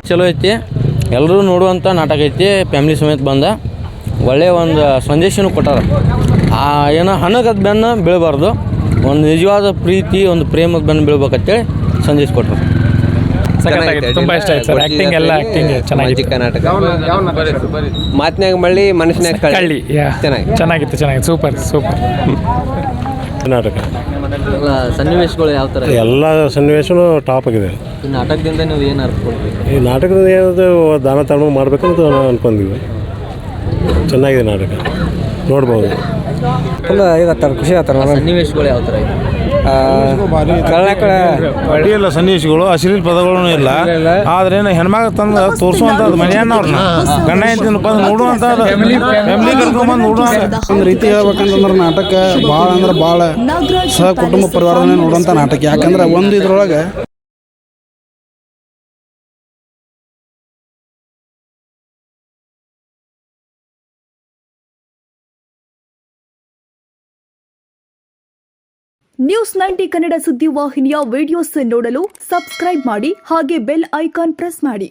ಚಲೋ ಐತಿ, ಎಲ್ಲರೂ ನೋಡುವಂಥ ನಾಟಕ ಐತಿ. ಫ್ಯಾಮಿಲಿ ಸಮೇತ ಬಂದ ಒಳ್ಳೆಯ ಒಂದು ಸಂದೇಶನೂ ಕೊಟ್ಟಾರ. ಏನೋ ಹಣಗದ ಬೆನ್ನು ಬೀಳಬಾರ್ದು, ಒಂದು ನಿಜವಾದ ಪ್ರೀತಿ, ಒಂದು ಪ್ರೇಮದ ಬೆನ್ನು ಬೀಳ್ಬೇಕಂತೇಳಿ ಸಂದೇಶ ಕೊಟ್ಟರು. ತುಂಬ ಇಷ್ಟ ಆಯ್ತು ಸರ್. ಆ್ಯಕ್ಟಿಂಗ್ ಎಲ್ಲ ಆ್ಯಕ್ಟಿಂಗ್ ಚೆನ್ನಾಗಿತ್ತು. ನಾಟಕ ಮಾತಿನಾಗ ಮಳ್ಳಿ ಮನುಷ್ಯನಾಗ ಕಳ್ಳಿ ಚೆನ್ನಾಗಿತ್ತು ಸೂಪರ್ ನಾಟಕ. ಸನ್ನಿವೇಶಗಳು ಯಾವ ಥರ? ಎಲ್ಲ ಸನ್ನಿವೇಶನೂ ಟಾಪ್ ಆಗಿದೆ. ಈ ನಾಟಕದಿಂದ ನೀವು ಏನು ಅರ್ಥಕೊಳ್ತೀವಿ? ಈ ನಾಟಕದಿಂದ ಏನಾದರೂ ದಾನ ಧರ್ಮ ಮಾಡಬೇಕಂತ ಅನ್ಕೊಂಡ್ವಿ. ಚೆನ್ನಾಗಿದೆ ನಾಟಕ, ನೋಡ್ಬೋದು. ಫುಲ್ ಇವತ್ತಾರ ಖುಷಿ ಆಗ್ತಾರೆ. ಸನ್ನಿವೇಶಗಳು ಯಾವ ಥರ ಇದೆ? ಅಡಿಯಲ್ಲ ಸನ್ನಿವೇಶಗಳು, ಅಶ್ಲೀಲ ಪದಗಳೂ ಇಲ್ಲ. ಆದ್ರೆ ಹೆಣ್ಮಗ ತಂದು ತೋರಿಸುವಂಥದ್ದು ಮನೆಯನ್ನ ಅವ್ರನ್ನ ಗಂಡ ಹೆಂಡತಿನ ಬಂದು ನೋಡುವಂಥದ್ದು, ಫ್ಯಾಮಿಲಿ ಕರ್ಕೊಂಡ್ಬಂದು ನೋಡುವಂಥ ಒಂದು ರೀತಿ ಹೇಳ್ಬೇಕಂತಂದ್ರೆ ನಾಟಕ ಭಾಳ ಅಂದ್ರೆ ಭಾಳ ಸಹ ಕುಟುಂಬ ಪರಿವಾರನೇ ನೋಡುವಂಥ ನಾಟಕ. ಯಾಕಂದ್ರೆ ಒಂದು ಇದ್ರೊಳಗೆ ನ್ಯೂಸ್ 90 ಕನ್ನಡ ಸುದ್ದಿ ವಾಹಿನಿಯ ವಿಡಿಯೋಸ್ ನೋಡಲು ಸಬ್ಸ್ಕ್ರೈಬ್ ಮಾಡಿ, ಹಾಗೆ ಬೆಲ್ ಐಕಾನ್ ಪ್ರೆಸ್ ಮಾಡಿ.